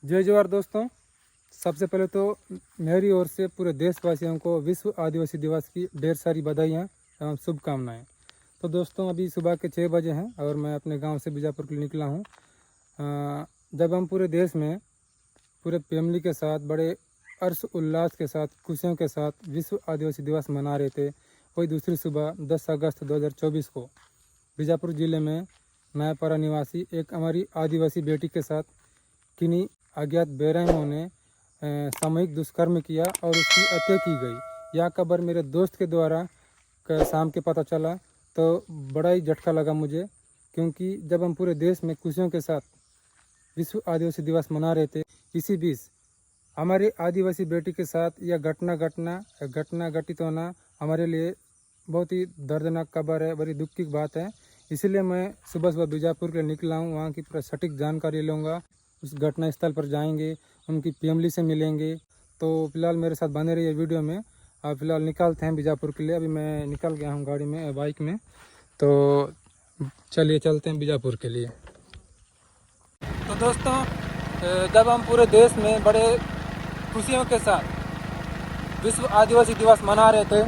जय जवाहर दोस्तों। सबसे पहले तो मेरी ओर से पूरे देशवासियों को विश्व आदिवासी दिवस की ढेर सारी बधाइयाँ एवं शुभकामनाएं। तो दोस्तों अभी सुबह के 6 बजे हैं और मैं अपने गांव से बीजापुर के लिए निकला हूं। जब हम पूरे देश में पूरे फैमिली के साथ बड़े हर्ष उल्लास के साथ खुशियों के साथ विश्व आदिवासी दिवस मना रहे थे, वही दूसरी सुबह 10 अगस्त 2024 को बीजापुर ज़िले में नयापारा निवासी एक हमारी आदिवासी बेटी के साथ किन्हीं अज्ञात बेरहमों ने सामूहिक दुष्कर्म किया और उसकी हत्या की गई। यह खबर मेरे दोस्त के द्वारा शाम के पता चला तो बड़ा ही झटका लगा मुझे, क्योंकि जब हम पूरे देश में खुशियों के साथ विश्व आदिवासी दिवस मना रहे थे, इसी बीच हमारे आदिवासी बेटी के साथ यह घटना घटित होना हमारे लिए बहुत ही दर्दनाक खबर है, बड़ी दुख की बात है। इसीलिए मैं सुबह सुबह बीजापुर के लिए निकला हूँ। वहाँ की पूरा सटीक जानकारी लूँगा, उस घटना स्थल पर जाएंगे, उनकी फैमिली से मिलेंगे। तो फिलहाल मेरे साथ बने रहिए वीडियो में। अब फिलहाल निकलते हैं बीजापुर के लिए। अभी मैं निकल गया हूँ गाड़ी में, बाइक में। तो चलिए चलते हैं बीजापुर के लिए। तो दोस्तों जब हम पूरे देश में बड़े खुशियों के साथ विश्व आदिवासी दिवस मना रहे थे,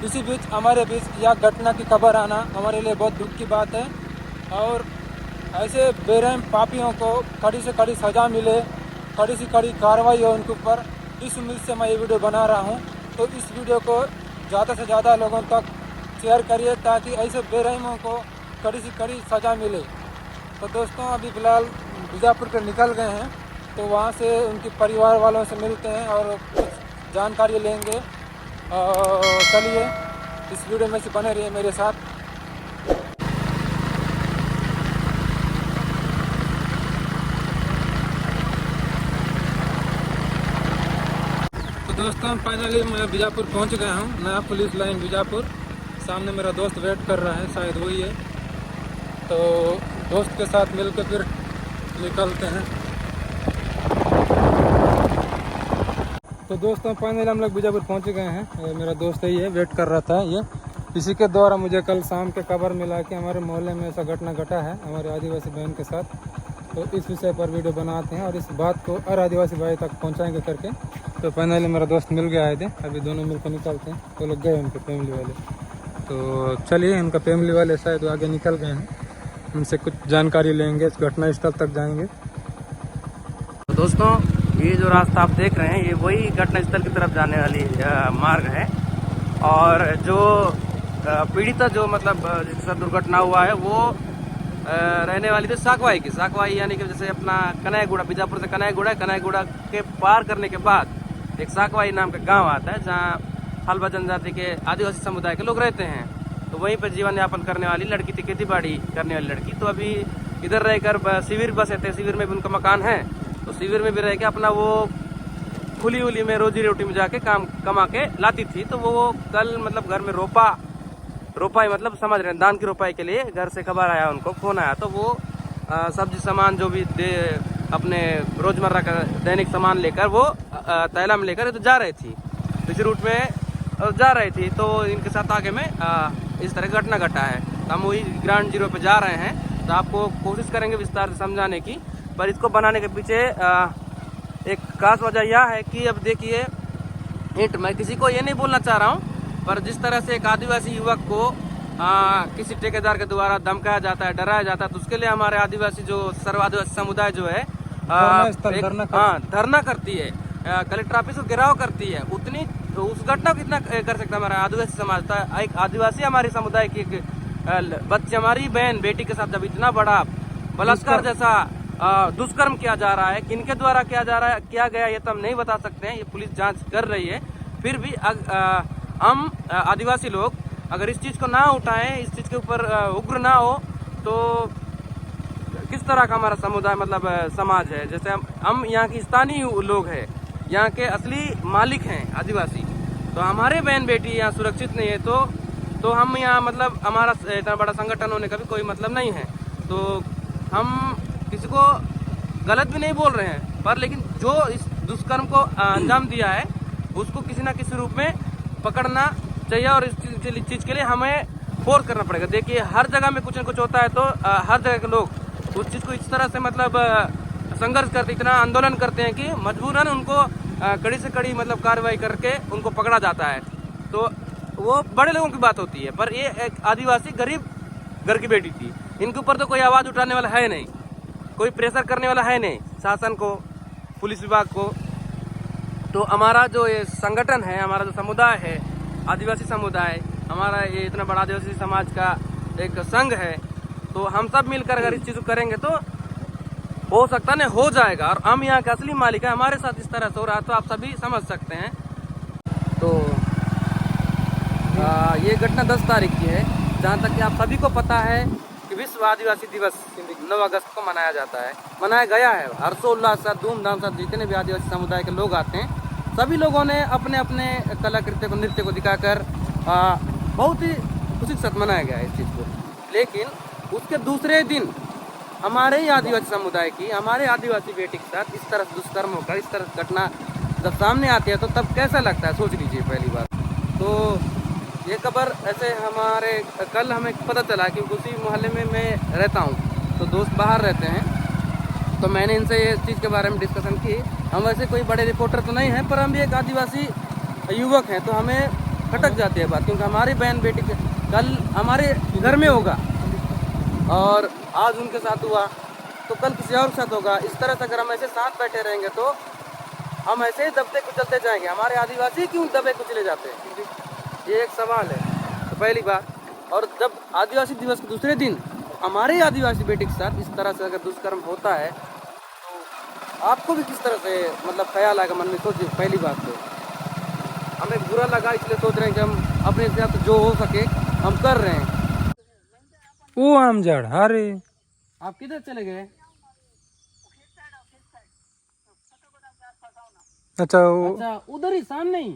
इसी बीच हमारे बीच यह घटना की खबर आना हमारे लिए बहुत दुख की बात है। और ऐसे बेरहम पापियों को कड़ी से कड़ी सज़ा मिले, कड़ी से कड़ी कार्रवाई हो उनके ऊपर, इस उम्मीद से मैं ये वीडियो बना रहा हूँ। तो इस वीडियो को ज़्यादा से ज़्यादा लोगों तक शेयर करिए ताकि ऐसे बेरहमों को कड़ी से कड़ी सज़ा मिले। तो दोस्तों अभी फ़िलहाल बीजापुर पर निकल गए हैं, तो वहाँ से उनके परिवार वालों से मिलते हैं और कुछ जानकारी लेंगे। चलिए इस वीडियो में से बने रहिए मेरे साथ। तो दोस्तों फाइनली मैं बीजापुर पहुंच गया हूं, नया पुलिस लाइन बीजापुर। सामने मेरा दोस्त वेट कर रहा है, शायद वही है। तो दोस्त के साथ मिलकर फिर निकलते हैं। तो दोस्तों फाइनली हम लोग बीजापुर पहुंच गए हैं। मेरा दोस्त ही है, वेट कर रहा था ये। इसी के द्वारा मुझे कल शाम के खबर मिला कि हमारे मोहल्ले में ऐसा घटना घटा है हमारे आदिवासी बहन के साथ। तो इस विषय पर वीडियो बनाते हैं और इस बात को हर आदिवासी भाई तक पहुंचाएंगे करके। तो फाइनली मेरा दोस्त मिल गया है, अभी दोनों मिलकर निकलते हैं। वो लोग गए उनके फैमिली वाले। तो चलिए उनका फैमिली वाले शायद वो आगे निकल गए हैं, उनसे कुछ जानकारी लेंगे, इस घटना स्थल तक जाएंगे। तो दोस्तों ये जो रास्ता आप देख रहे हैं ये वही घटना स्थल की तरफ जाने वाली मार्ग है। और जो पीड़िता जो मतलब जिसका दुर्घटना हुआ है वो रहने वाली थी साकवाई की। साकवाई यानी कि जैसे अपना कन्हैयागुड़ा, बीजापुर से कन्हैयागुड़ा के पार करने के बाद एक साकवाई नाम का गांव आता है जहां हल्बा जनजाति के आदिवासी समुदाय के लोग रहते हैं। तो वहीं पर जीवन यापन करने वाली लड़की थी, खेती बाड़ी करने वाली लड़की। तो अभी इधर रहकर शिविर बसे थे, शिविर में भी उनका मकान है। तो शिविर में भी रह के अपना वो खुली उली में रोजी रोटी में जाके काम कमा के लाती थी। तो वो कल मतलब घर में रोपाई मतलब समझ रहे हैं, धान की रोपाई के लिए घर से खबर आया, उनको फोन आया। तो वो सब्जी सामान जो भी अपने रोजमर्रा का दैनिक सामान लेकर वो तैला में लेकर तो जा रही थी, इस रूट में जा रही थी। तो इनके साथ आगे में इस तरह की घटना घटा है। तो हम वही ग्राउंड जीरो पे जा रहे हैं। तो आपको कोशिश करेंगे विस्तार से समझाने की। पर इसको बनाने के पीछे एक खास वजह यह है कि अब देखिए मैं किसी को ये नहीं बोलना चाह रहा हूँ, पर जिस तरह से एक आदिवासी युवक को किसी ठेकेदार के द्वारा धमकाया जाता है, डराया जाता है, तो उसके लिए हमारे आदिवासी जो सर्व आदिवासी समुदाय जो है धरना करती है, कलेक्टर ऑफिस को घेराव करती है। उतनी उस घटना को कितना कर सकता है हमारा आदिवासी समाज था। एक आदिवासी हमारे समुदाय की बच्चे, हमारी बहन बेटी के साथ जब इतना बड़ा बलात्कार जैसा दुष्कर्म किया जा रहा है, किनके द्वारा किया गया ये तो हम नहीं बता सकते हैं, ये पुलिस जांच कर रही है। फिर भी हम आदिवासी लोग अगर इस चीज को ना उठाएं, इस चीज के ऊपर उग्र ना हो, तो किस तरह का हमारा समुदाय मतलब समाज है। जैसे हम यहाँ की स्थानीय लोग हैं, यहाँ के असली मालिक हैं आदिवासी। तो हमारे बहन बेटी यहाँ सुरक्षित नहीं है तो हम यहाँ मतलब हमारा इतना बड़ा संगठन होने का भी कोई मतलब नहीं है। तो हम किसी को गलत भी नहीं बोल रहे हैं, पर लेकिन जो इस दुष्कर्म को अंजाम दिया है उसको किसी न किसी रूप में पकड़ना चाहिए और इस चीज के लिए हमें फोर्स करना पड़ेगा। देखिए हर जगह में कुछ न कुछ होता है, तो हर जगह के लोग उस चीज को इस तरह से मतलब संघर्ष करते, इतना आंदोलन करते हैं कि मजबूरन उनको कड़ी से कड़ी मतलब कार्रवाई करके उनको पकड़ा जाता है। तो वो बड़े लोगों की बात होती है, पर ये एक आदिवासी गरीब घर की बेटी थी, इनके ऊपर तो कोई आवाज़ उठाने वाला है नहीं, कोई प्रेशर करने वाला है नहीं, शासन को, पुलिस विभाग को। तो हमारा जो ये संगठन है, हमारा जो समुदाय है, आदिवासी समुदाय, हमारा ये इतना बड़ा आदिवासी समाज का एक संघ है, तो हम सब मिलकर अगर इस चीज़ को करेंगे तो हो सकता नहीं हो जाएगा। और हम यहाँ के असली मालिक है, हमारे साथ इस तरह से हो रहा है तो आप सभी समझ सकते हैं। तो ये घटना 10 तारीख की है, जहाँ तक कि आप सभी को पता है कि विश्व आदिवासी दिवस 9 अगस्त को मनाया जाता है, मनाया गया है। हर्षोल्लास से, धूमधाम से जितने भी आदिवासी समुदाय के लोग आते हैं, सभी लोगों ने अपने अपने कलाकृत्य को, नृत्य को दिखाकर बहुत ही खुशी के साथ मनाया गया है इस चीज़ को। लेकिन उसके दूसरे दिन हमारे ही आदिवासी समुदाय की, हमारे आदिवासी बेटी के साथ इस तरह दुष्कर्म होकर, इस तरह घटना जब सामने आती है तो तब कैसा लगता है, सोच लीजिए पहली बात। तो ये खबर ऐसे हमारे कल हमें पता चला कि उसी मोहल्ले में मैं रहता हूँ, तो दोस्त बाहर रहते हैं, तो मैंने इनसे इस चीज़ के बारे में डिस्कशन की। हम वैसे कोई बड़े रिपोर्टर तो नहीं हैं, पर हम भी एक आदिवासी युवक हैं, तो हमें खटक जाती है बात, क्योंकि हमारी बहन बेटी कल हमारे घर में होगा और आज उनके साथ हुआ तो कल किसी और के साथ होगा। इस तरह से अगर हम ऐसे साथ बैठे रहेंगे तो हम ऐसे ही दबते कुचलते जाएंगे। हमारे आदिवासी क्यों दबे कुचले जाते हैं, ये एक सवाल है। तो पहली बात, और जब आदिवासी दिवस के दूसरे दिन हमारे आदिवासी बेटी के साथ इस तरह से अगर दुष्कर्म होता है तो आपको भी किस तरह से मतलब ख्याल आएगा मन में, सोचिए। पहली बात तो हमें बुरा लगा, इसलिए सोच रहे हैं कि हम अपने साथ जो हो सके हम कर रहे हैं। वो आम जड़, अरे आप किधर चले गए? अच्छा अच्छा, उधर ही सामने ही।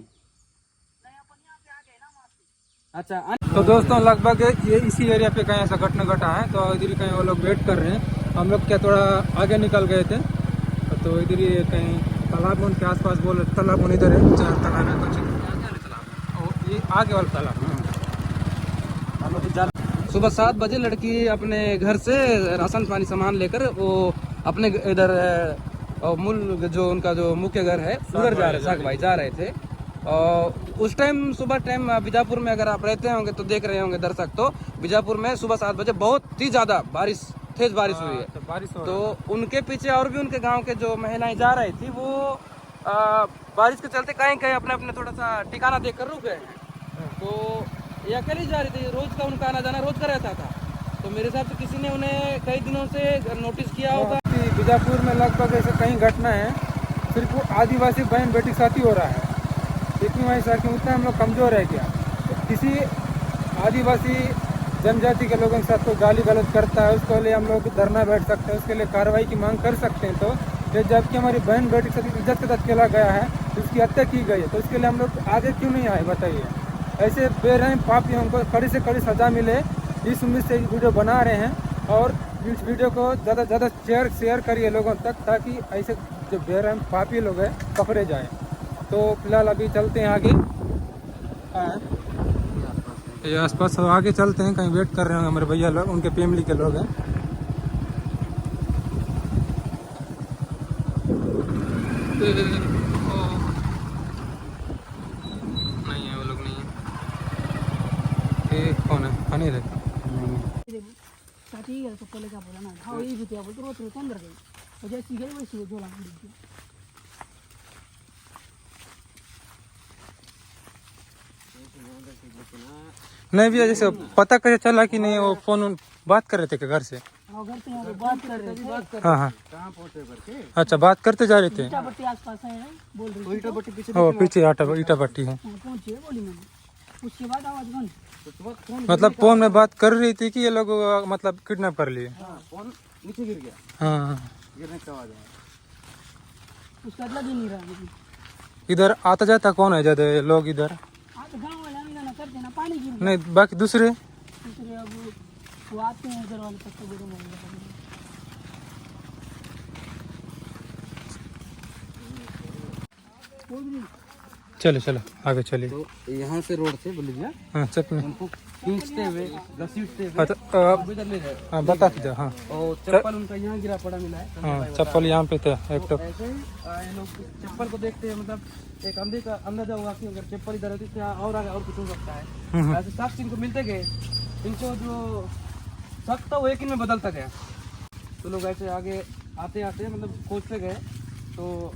अच्छा, तो दोस्तों लगभग ये इसी एरिया पे कहीं ऐसा घटना घटा है, तो इधर ही कहीं वो लोग वेट कर रहे हैं। हम लोग क्या थोड़ा आगे निकल गए थे, तो इधर ही कहीं तालाब उनके आसपास बोल रहे, तालाब उन इधर है, 4 तालाब है कुछ, ये आगे वाला तालाब। सुबह 7 बजे लड़की अपने घर से राशन पानी सामान लेकर वो अपने इधर मूल जो उनका जो मुख्य घर है उधर जा रहे, साग भाई जा रहे थे। और उस टाइम सुबह टाइम बीजापुर में अगर आप रहते होंगे तो देख रहे होंगे दर्शक, तो बीजापुर में सुबह 7 बजे बहुत ही ज़्यादा बारिश, तेज बारिश हुई है। तो बारिश हो तो उनके पीछे और भी उनके गांव के जो महिलाएं जा रही थी, वो बारिश के चलते कहीं कहीं अपने अपने थोड़ा सा ठिकाना देकर रुक गए हैं। तो ये अकेली जा रही थी, रोज का उनका आना जाना रोज का रहता था। तो मेरे हिसाब से किसी ने उन्हें कई दिनों से नोटिस किया होगा। बीजापुर में लगभग ऐसे कई घटना है, सिर्फ वो आदिवासी बहन बेटी के साथ ही हो रहा है। इतनी वही सर कि उतना हम लोग कमज़ोर है क्या, तो किसी आदिवासी जनजाति के लोगों के साथ कोई गाली गलौज करता है, उसके लिए हम लोग धरना बैठ सकते हैं, उसके लिए कार्रवाई की मांग कर सकते हैं। तो ये जबकि हमारी बहन बेटी के साथ इज्जत के साथ खेला गया है, उसकी हत्या की गई है, तो इसके लिए हम लोग आगे क्यों नहीं आए बताइए। ऐसे बेरहम पापियों को कड़ी से कड़ी सज़ा मिले, इस उम्मीद से वीडियो बना रहे हैं। और इस वीडियो को ज़्यादा से ज़्यादा शेयर करिए लोगों तक, ताकि ऐसे जो बेरहम पापी लोग हैं पकड़े जाएं। तो फिलहाल अभी चलते हैं आगे, ये आसपास आगे चलते हैं, कहीं वेट कर रहे हैं हमारे भैया लोग, उनके फैमिली के लोग हैं। नहीं है वो लोग, नहीं है। ये कौन है? अनिल है। नहीं भैया, जैसे पता कैसे चला कि नहीं वो फोन बात कर रहे थे घर से? बात कर रहे थे। हाँ हाँ, कहाँ पहुँचे करके? अच्छा बात करते जा रहे थे। ईटा भट्टी आसपास है, बोल रही थी। ईटा भट्टी पीछे ओ पीछे ईटा भट्टी है। पहुँचे बोली मैंने, उसके बाद आवाज बंद। मतलब फोन में बात कर रही थी कि ये लोग मतलब किडनैप कर लिए। फोन नीचे गिर गया, हाँ, गिरने की आवाज आया, उसका लग ही नहीं रहा। इधर आता जाता कौन है ज्यादा लोग इधर? गाँव वाले आने जाना करते ना, पानी गिर नहीं, बाकी दूसरे दूसरे अब वो आते हैं उधर वाले तक, तो चलो चलो आगे चलिए। तो यहाँ से रोड से बोल लीजिए हाँ चप्पल उनको खींचते हुए घसीटते हुए इधर ले जाए। हाँ बता दीजिए। हाँ और चप्पल उनका यहाँ गिरा पड़ा मिला है। हाँ चप्पल यहाँ पे था एक तो। ऐसे ही ये लोग चप्पल को देखते हैं, मतलब एक अंधे का अंदाजा होगा कि अगर चप्पल इधर होती तो यहाँ और आगे और कुछ हो सकता है। ऐसे शख्स इनको मिलते गए, इनको जो शख्स था वो एक ही में बदलता गया। तो लोग ऐसे आगे आते आते मतलब खोजते गए तो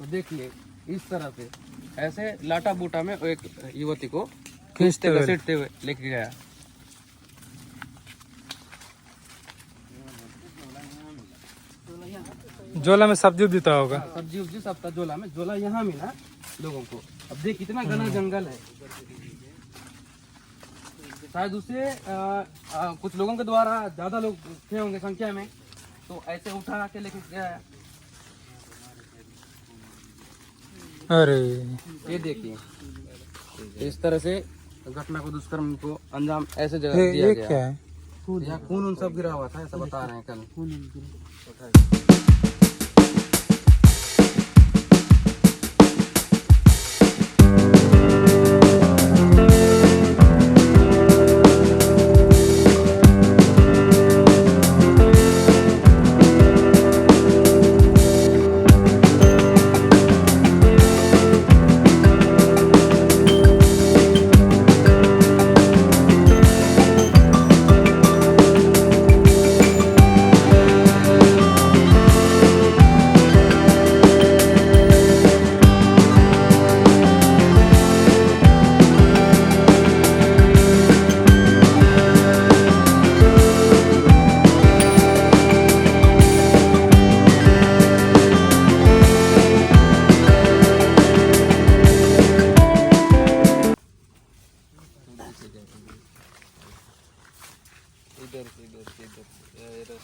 देखिए इस तरह से ऐसे लाटा बूटा में एक युवती को खींचते घसीटते हुए लेके गया। झोला में सब्जी देता होगा। सब्जी उब्जी सब था झोला में। झोला यहाँ मिला लोगों को। अब देख कितना घना जंगल है। शायद उसे कुछ लोगों के द्वारा ज्यादा लोग थे होंगे संख्या में, तो ऐसे उठा के लेके गया है। अरे ये देखिए इस तरह से घटना को, दुष्कर्म को अंजाम ऐसे जगह दिया ये गया। क्या है? यहाँ खून उन सब गिरा हुआ था, ऐसा बता रहे हैं कल।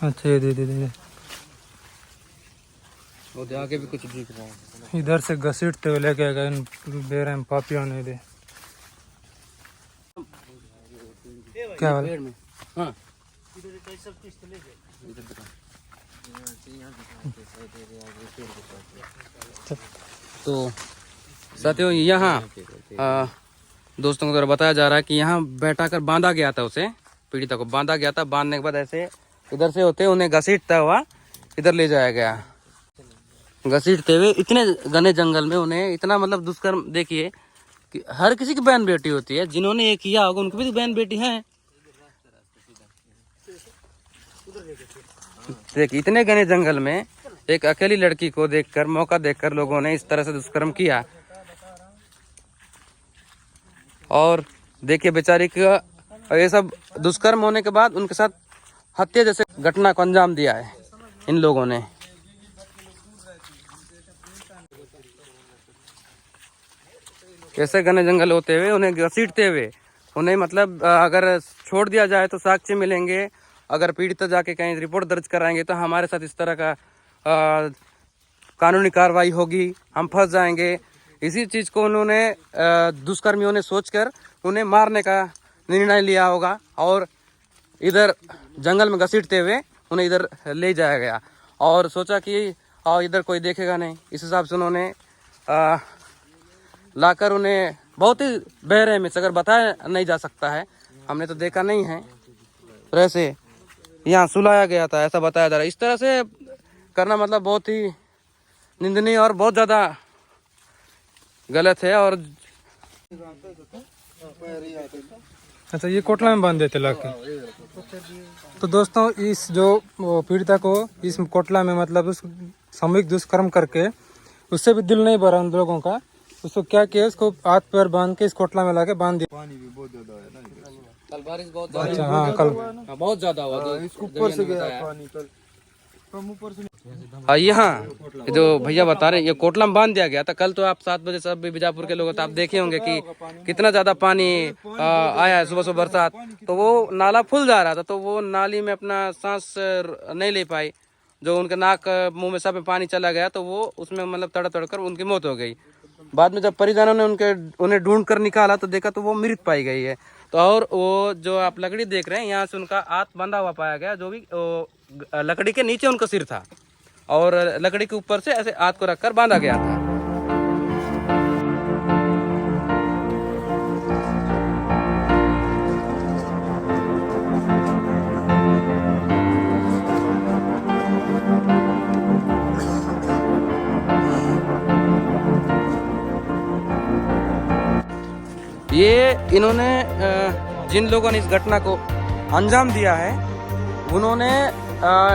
अच्छा ये दे दे दे। वो आगे भी कुछ दिख रहा है। इधर से घसीटते हुए लेके गए इन बेरे में पापियों ने दे। क्या वाला? पेड़ में। हाँ तो साथियों यहाँ दोस्तों को द्वारा बताया जा रहा है कि यहाँ बैठा कर बांधा गया था, उसे पीड़िता को बांधा गया था। बांधने के बाद ऐसे इधर से होते उन्हें घसीटता हुआ इधर ले जाया गया। घसीटते हुए इतने घने जंगल में उन्हें इतना मतलब दुष्कर्म। देखिए कि हर किसी की बहन बेटी होती है, जिन्होंने ये किया होगा उनकी भी बहन बेटी है। देखिए इतने घने जंगल में एक अकेली लड़की को देखकर, मौका देखकर लोगों ने इस तरह से दुष्कर्म किया। और देखिए बेचारी का ये सब दुष्कर्म होने के बाद उनके साथ हत्या जैसे घटना को अंजाम दिया है इन लोगों ने। कैसे घने जंगल होते हुए उन्हें घसीटते हुए उन्हें मतलब अगर छोड़ दिया जाए तो साक्ष्य मिलेंगे। अगर पीड़ित जाके कहीं रिपोर्ट दर्ज कराएंगे तो हमारे साथ इस तरह का कानूनी कार्रवाई होगी, हम फंस जाएंगे। इसी चीज को उन्होंने दुष्कर्मियों ने सोचकर उन्हें मारने का निर्णय लिया होगा और इधर जंगल में घसीटते हुए उन्हें इधर ले जाया गया और सोचा कि इधर कोई देखेगा नहीं। इस हिसाब से उन्होंने लाकर उन्हें बहुत ही बहरे में, अगर बताया नहीं जा सकता है, हमने तो देखा नहीं है, तो ऐसे यहाँ सुलाया गया था, ऐसा बताया जा रहा है। इस तरह से करना मतलब बहुत ही निंदनीय और बहुत ज़्यादा गलत है। और अच्छा ये कोटला में बांध देते लाके। तो दोस्तों इस जो पीड़िता को इस कोटला में मतलब उस सामूहिक दुष्कर्म करके उससे भी दिल नहीं भरा उन लोगों का। उसको क्या किया, उसको हाथ पैर बांध के इस कोटला में लाके बांध दिया। पानी भी बहुत ज्यादा है ना, कल बारिश बहुत अच्छा हाँ कल बहुत ज्यादा हुआ। इसको ऊपर से गया पानी कल ऊपर से। यहाँ जो भैया बता रहे हैं ये कोटला में बांध दिया गया था। कल तो आप 7 बजे सब बीजापुर के लोग तो आप देखे होंगे कि कितना ज्यादा पानी आया है सुबह सुबह बरसात। तो वो नाला फुल जा रहा था, तो वो नाली में अपना सांस नहीं ले पाई, जो उनके नाक मुंह में सब में पानी चला गया, तो वो उसमें मतलब तड़प कर उनकी मौत हो गई। बाद में जब परिजनों ने उन्हें ढूंढ कर निकाला तो देखा तो वो मृत पाई गई है। तो और वो जो आप लकड़ी देख रहे हैं यहाँ से उनका हाथ बंधा हुआ पाया गया, जो भी लकड़ी के नीचे उनका सिर था और लकड़ी के ऊपर से ऐसे हाथ को रखकर बांधा गया था। ये इन्होंने जिन लोगों ने इस घटना को अंजाम दिया है उन्होंने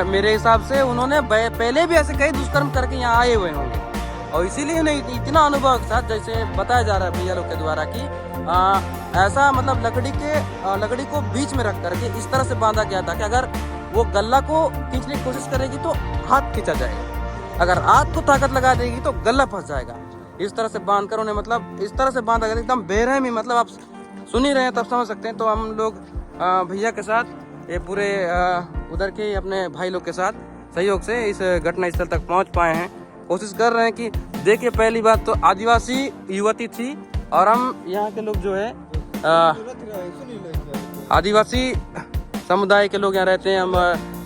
मेरे हिसाब से उन्होंने पहले भी ऐसे कई दुष्कर्म करके यहाँ आए हुए होंगे और इसीलिए उन्हें इतना अनुभव के साथ, जैसे बताया जा रहा है भैया लोग के द्वारा कि ऐसा मतलब लकड़ी को बीच में रख करके इस तरह से बांधा गया था कि अगर वो गल्ला को खींचने की कोशिश करेगी तो हाथ खींचा जाएगा, अगर हाथ को ताकत लगा देगी तो गला फंस जाएगा। इस तरह से बांध कर उन्हें मतलब इस तरह से बांधा गया एकदम बेरहमी, मतलब आप सुन ही रहे हैं तब समझ सकते हैं। तो हम लोग भैया के साथ ये पूरे उधर के अपने भाई लोग के साथ सहयोग से इस घटना स्थल तक पहुंच पाए हैं। कोशिश कर रहे हैं कि देखिए, पहली बात तो आदिवासी युवती थी और हम यहाँ के लोग जो है आदिवासी समुदाय के लोग यहाँ रहते हैं। हम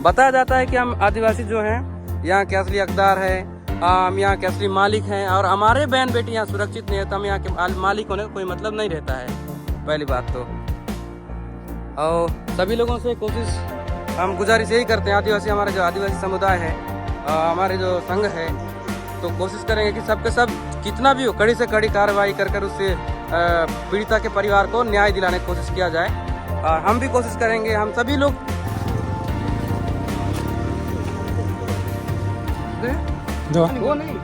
बताया जाता है कि हम आदिवासी जो हैं यहाँ के असली हकदार है, हम यहाँ के असली मालिक हैं और हमारे बहन बेटी यहाँ सुरक्षित नहीं है तो हम यहाँ के मालिक होने का कोई मतलब नहीं रहता है, पहली बात तो। और सभी लोगों से कोशिश हम गुजारिश यही करते हैं, आदिवासी हमारे जो आदिवासी समुदाय है, हमारे जो संघ है, तो कोशिश करेंगे कि सबके सब कितना भी हो कड़ी से कड़ी कार्रवाई कर उससे पीड़िता के परिवार को न्याय दिलाने की कोशिश किया जाए। और हम भी कोशिश करेंगे, हम सभी लोग वो नहीं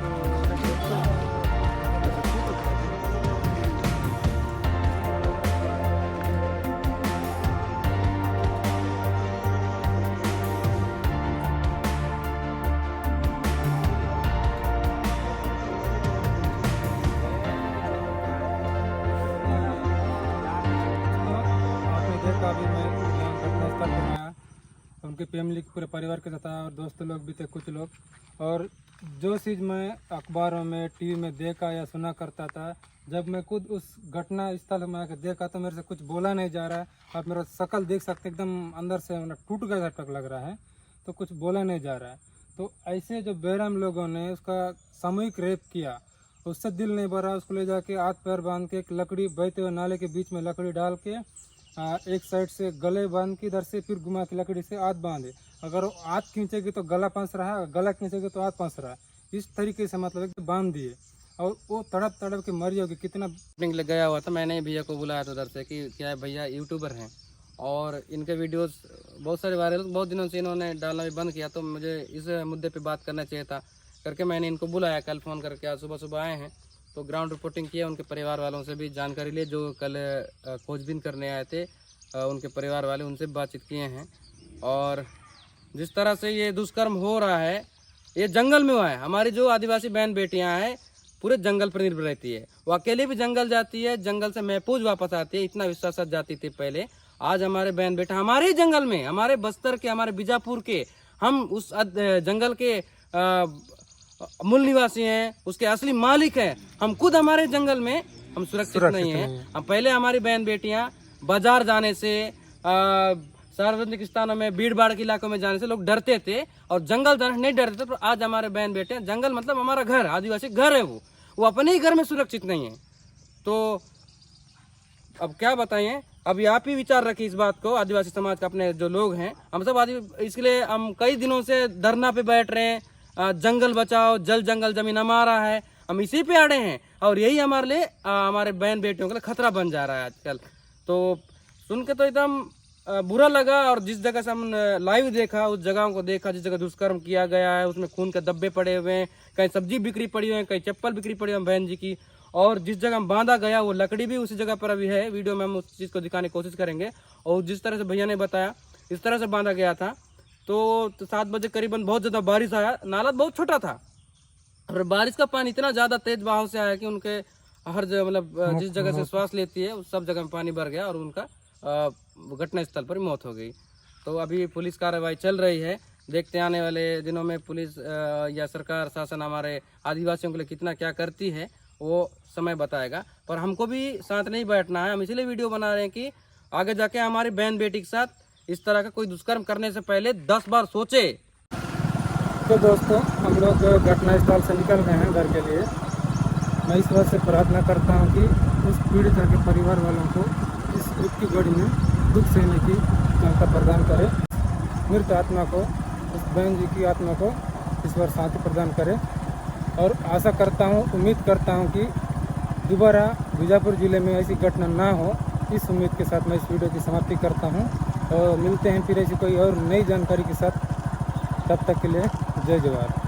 अभी मैं यहाँ घटनास्थल पर आया, उनकी फैमिली के पूरे परिवार के साथ आया और दोस्त लोग भी थे कुछ लोग। और जो चीज़ मैं अखबारों में टीवी में देखा या सुना करता था, जब मैं खुद उस घटना स्थल में आकर देखा तो मेरे से कुछ बोला नहीं जा रहा है। आप मेरा शक्ल देख सकते एकदम अंदर से मतलब टूट गया तक लग रहा है, तो कुछ बोला नहीं जा रहा है। तो ऐसे जो बेरहम लोगों ने उसका सामूहिक रेप किया, उससे दिल नहीं भरा। उसको ले जाके हाथ पैर बांध के एक लकड़ी बहते हुए नाले के बीच में लकड़ी डाल के एक साइड से गले बांध के इधर से फिर घुमा के लकड़ी से हाथ बांधे। अगर वो हाथ खींचेगी तो गला फंस रहा है, गला खींचेगी तो हाथ फंस रहा है, इस तरीके से मतलब कि बांध दिए और वो तड़प तड़प के मरी होगी। कितना गया हुआ था, मैंने भैया को बुलाया था उधर से कि क्या है भैया यूट्यूबर हैं और इनके वीडियोस बहुत सारे वायरल, बहुत दिनों से इन्होंने डालना भी बंद किया, तो मुझे इस मुद्दे पे बात करना चाहिए था करके मैंने इनको बुलाया। कल फ़ोन करके आज सुबह सुबह आए हैं, तो ग्राउंड रिपोर्टिंग किया, उनके परिवार वालों से भी जानकारी ली, जो कल खोजबीन करने आए थे उनके परिवार वाले, उनसे बातचीत किए हैं। और जिस तरह से ये दुष्कर्म हो रहा है ये जंगल में हुआ है। हमारी जो आदिवासी बहन बेटियां हैं पूरे जंगल पर निर्भर रहती है, वो अकेले भी जंगल जाती है, जंगल से महफूज वापस आती है, इतना विश्वास जाती थी पहले। आज हमारे बहन बेटा हमारे ही जंगल में, हमारे बस्तर के, हमारे बीजापुर के, हम उस जंगल के मूल निवासी हैं, उसके असली मालिक हैं। हम खुद हमारे जंगल में हम सुरक्षित नहीं हैं। हम पहले हमारी बहन बेटियां बाजार जाने से, सार्वजनिक स्थानों में, भीड़ भाड़ के इलाकों में जाने से लोग डरते थे और जंगल जाने नहीं डरते थे। पर आज हमारे बहन बेटे, जंगल मतलब हमारा घर, आदिवासी घर है, वो अपने ही घर में सुरक्षित नहीं है। तो अब क्या बताएं, अभी आप ही विचार रखिए इस बात को, आदिवासी समाज के अपने जो लोग हैं, हम सब इसके लिए हम कई दिनों से धरना पे बैठ रहे हैं। जंगल बचाओ, जल जंगल जमीन हमारा है, हम इसी पे अड़े हैं और यही हमारे लिए, हमारे बहन बेटियों के लिए खतरा बन जा रहा है आजकल। तो सुन के तो एकदम बुरा लगा। और जिस जगह से हम लाइव देखा, उस जगहों को देखा जिस जगह दुष्कर्म किया गया है, उसमें खून के धब्बे पड़े हुए हैं, कहीं सब्जी बिक्री पड़ी हुई है, कहीं चप्पल बिक्री पड़ी हुई है बहन जी की। और जिस जगह बांधा गया वो लकड़ी भी उसी जगह पर अभी है, वीडियो में हम उस चीज़ को दिखाने की कोशिश करेंगे। और जिस तरह से भैया ने बताया इस तरह से बांधा गया था। तो 7 बजे करीबन बहुत ज़्यादा बारिश आया, नाला बहुत छोटा था और बारिश का पानी इतना ज़्यादा तेज बहाव से आया कि उनके हर जगह, मतलब जिस जगह से श्वास लेती है उस सब जगह में पानी भर गया और उनका घटना स्थल पर मौत हो गई। तो अभी पुलिस कार्रवाई चल रही है, देखते हैं आने वाले दिनों में पुलिस या सरकार शासन हमारे आदिवासियों के लिए कितना क्या करती है, वो समय बताएगा। पर हमको भी साथ नहीं बैठना है, हम इसलिए वीडियो बना रहे हैं कि आगे जाके हमारी बहन बेटी के साथ इस तरह का कोई दुष्कर्म करने से पहले 10 बार सोचे। तो दोस्तों, हम लोग घटना स्थल से निकल गए हैं घर के लिए। मैं इस बात से प्रार्थना करता हूं कि उस पीड़िता के परिवार वालों को इस दुख की घड़ी में दुख सहने की क्षमता प्रदान करे, मृत आत्मा को, उस बहन जी की आत्मा को ईश्वर शांति प्रदान करे। और आशा करता हूं, उम्मीद करता हूं कि दोबारा बीजापुर ज़िले में ऐसी घटना ना हो, इस उम्मीद के साथ मैं इस वीडियो की समाप्ति करता हूँ और मिलते हैं फिर ऐसी कोई और नई जानकारी के साथ। तब तक के लिए जय जवाहर।